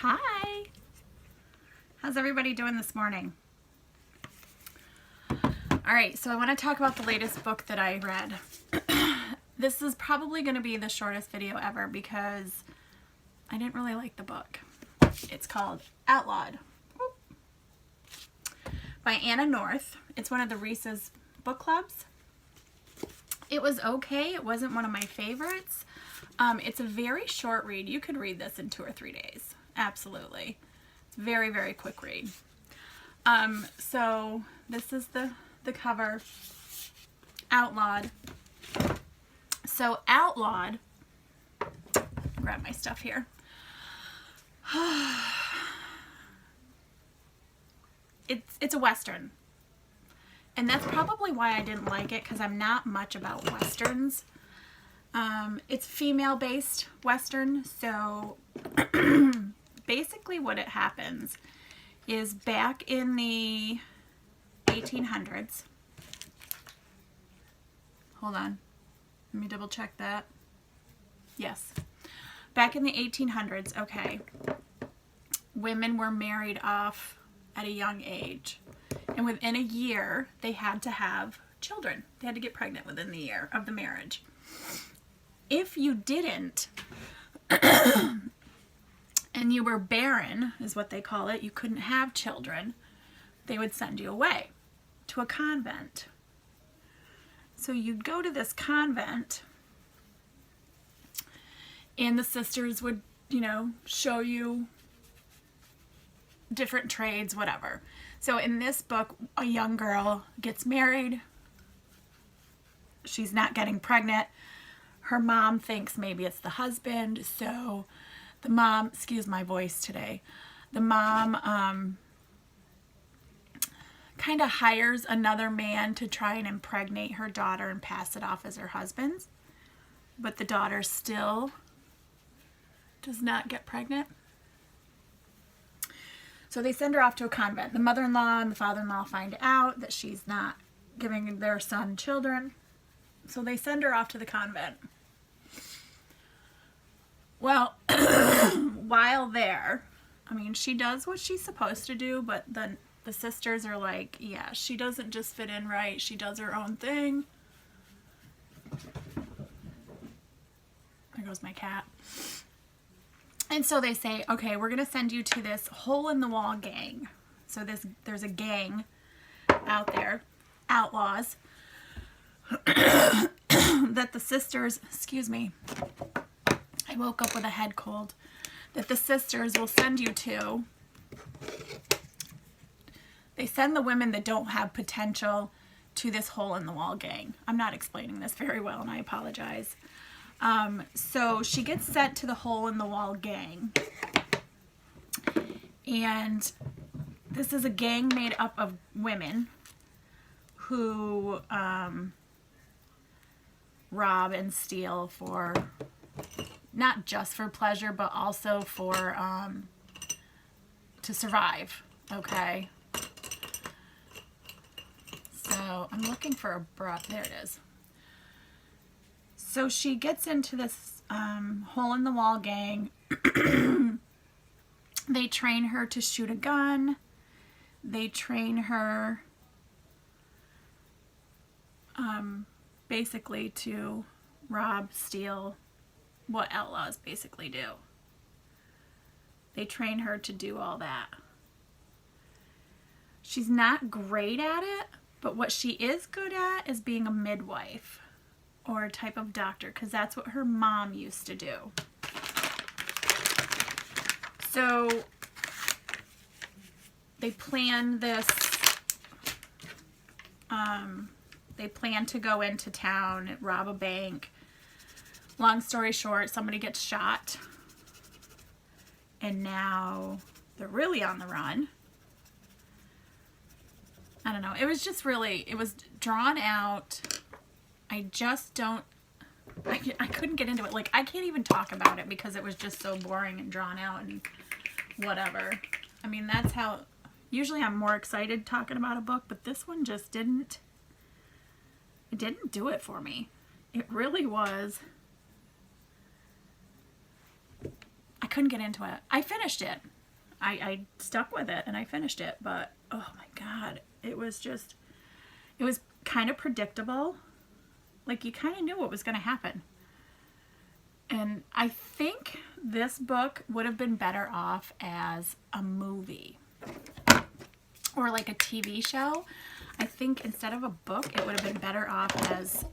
Hi! How's everybody doing this morning? Alright, so I want to talk about the latest book that I read. This is probably going to be the shortest video ever because I didn't really like the book. It's called Outlawed by Anna North. It's one of the Reese's book clubs. It was okay. It wasn't one of my favorites. It's a very short read. You could read this in 2 or 3 days. Absolutely. It's a very, very quick read. So this is the cover. Outlawed. So Outlawed, grab my stuff here. It's a Western. And that's probably why I didn't like it, because I'm not much about Westerns. It's female-based Western, so basically what it happens is back in the 1800s. Hold on. Let me double check that. Yes. Back in the 1800s, okay, women were married off at a young age. And within a year, they had to have children. They had to get pregnant within the year of the marriage. If you didn't, and you were barren, is what they call it, you couldn't have children, they would send you away to a convent. So you'd go to this convent, and the sisters would, show you different trades, whatever. So in this book, a young girl gets married. She's not getting pregnant. Her mom thinks maybe it's the husband. So the mom, excuse my voice today, the mom kind of hires another man to try and impregnate her daughter and pass it off as her husband's. But the daughter still does not get pregnant. So they send her off to a convent. The mother-in-law and the father-in-law find out that she's not giving their son children. So they send her off to the convent. Well, while there, she does what she's supposed to do, but then the sisters are like, yeah, she doesn't just fit in right. She does her own thing. There goes my cat. And so they say, okay, we're going to send you to this hole-in-the-wall gang. So there's a gang out there, outlaws, that the sisters, excuse me, I woke up with a head cold, that the sisters will send you to. They send the women that don't have potential to this hole-in-the-wall gang. I'm not explaining this very well, and I apologize. So she gets sent to the hole-in-the-wall gang. And this is a gang made up of women who rob and steal for, not just for pleasure, but also for, to survive, okay? So I'm looking for a brush, there it is. So she gets into this hole-in-the-wall gang. They train her to shoot a gun. They train her basically to rob, steal, what outlaws basically do. They train her to do all that. She's not great at it, but what she is good at is being a midwife. Or a type of doctor, because that's what her mom used to do. So they plan this, they plan to go into town, rob a bank. Long story short, somebody gets shot, and now they're really on the run. I don't know, it was just really, it was drawn out. I just don't, I couldn't get into it. Like, I can't even talk about it because it was just so boring and drawn out and whatever. That's how, usually I'm more excited talking about a book, but this one just didn't, it didn't do it for me. It really was, I couldn't get into it. I finished it. I stuck with it and I finished it, but oh my God, it was kind of predictable. Like, you kind of knew what was going to happen. And I think this book would have been better off as a movie or like a TV show. I think instead of a book, it would have been better off as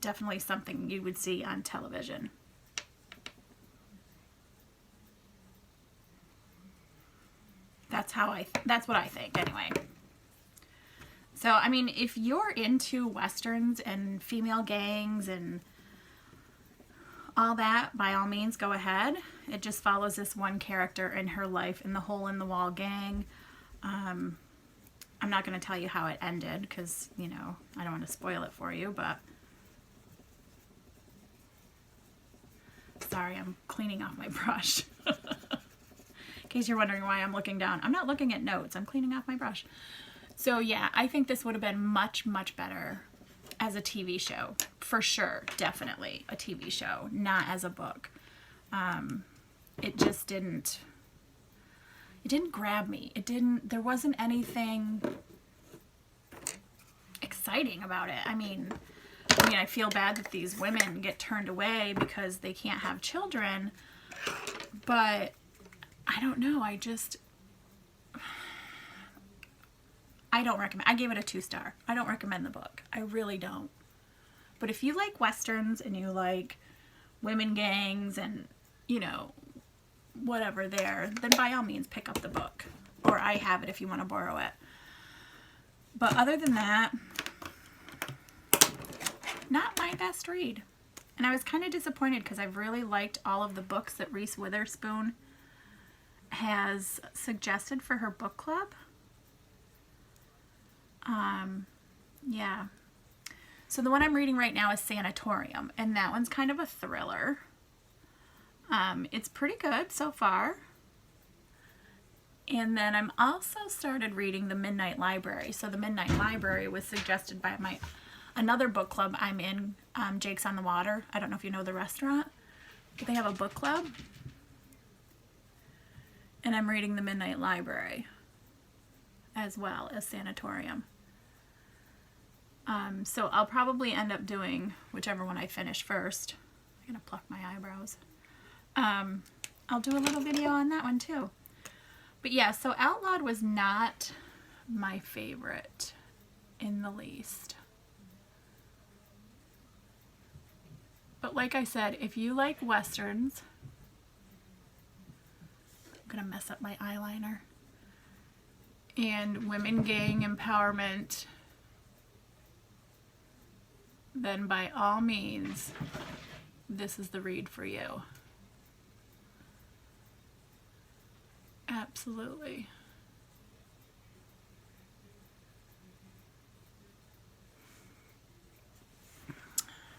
definitely something you would see on television. That's what I think anyway. So, I mean, if you're into Westerns and female gangs and all that, by all means, go ahead. It just follows this one character and her life in the Hole in the Wall gang. I'm not going to tell you how it ended because, you know, I don't want to spoil it for you, but sorry, I'm cleaning off my brush. In case you're wondering why I'm looking down. I'm not looking at notes. I'm cleaning off my brush. So yeah, I think this would have been much, much better as a TV show. For sure. Definitely a TV show. Not as a book. It just didn't... It didn't grab me. There wasn't anything exciting about it. I mean, I feel bad that these women get turned away because they can't have children. But I don't know. I don't recommend. I gave it a 2-star. I don't recommend the book. I really don't. But if you like Westerns and you like women gangs and, you know, whatever there, then by all means pick up the book. Or I have it if you want to borrow it. But other than that, not my best read. And I was kind of disappointed because I've really liked all of the books that Reese Witherspoon has suggested for her book club. Yeah. So the one I'm reading right now is Sanatorium, and that one's kind of a thriller. It's pretty good so far. And then I'm also started reading The Midnight Library. So The Midnight Library was suggested by another book club I'm in, Jake's on the Water. I don't know if you know the restaurant, but they have a book club. And I'm reading The Midnight Library as well as Sanatorium. So I'll probably end up doing whichever one I finish first. I'm going to pluck my eyebrows. I'll do a little video on that one too. But yeah, so Outlawed was not my favorite in the least. But like I said, if you like Westerns, I'm going to mess up my eyeliner, and women gang empowerment, then by all means, this is the read for you. Absolutely.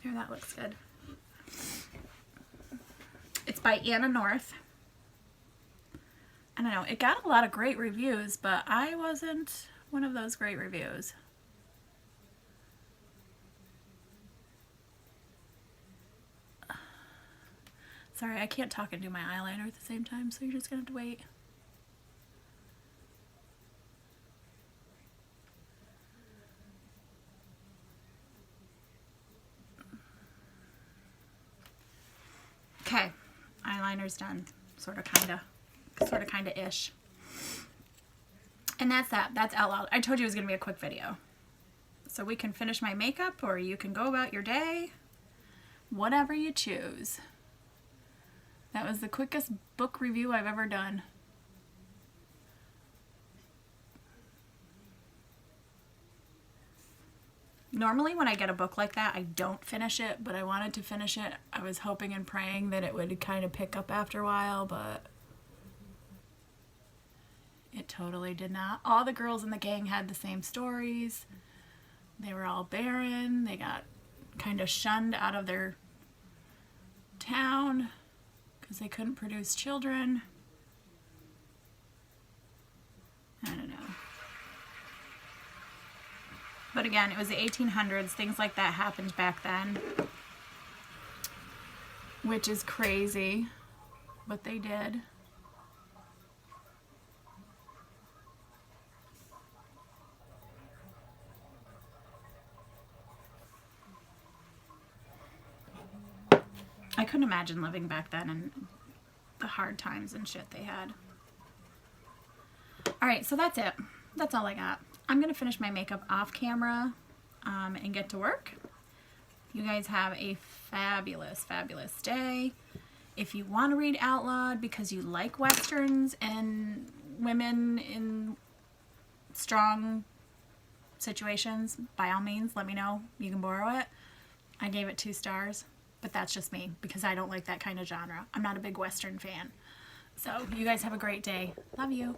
Here, that looks good. It's by Anna North. I don't know, it got a lot of great reviews, but I wasn't one of those great reviews. Sorry, I can't talk and do my eyeliner at the same time, so you're just gonna have to wait. Okay, eyeliner's done. Sorta, kinda ish. And that's that. That's Outlawed. I told you it was gonna be a quick video. So we can finish my makeup, or you can go about your day. Whatever you choose. That was the quickest book review I've ever done. Normally when I get a book like that, I don't finish it, but I wanted to finish it. I was hoping and praying that it would kind of pick up after a while, but it totally did not. All the girls in the gang had the same stories. They were all barren. They got kind of shunned out of their town because they couldn't produce children. I don't know. But again, it was the 1800s. Things like that happened back then, which is crazy. but they did. I couldn't imagine living back then and the hard times and shit they had. Alright, so that's it. That's all I got. I'm going to finish my makeup off camera and get to work. You guys have a fabulous, fabulous day. If you want to read Outlawed because you like Westerns and women in strong situations, by all means, let me know. You can borrow it. I gave it 2 stars, but that's just me because I don't like that kind of genre. I'm not a big Western fan. So you guys have a great day. Love you.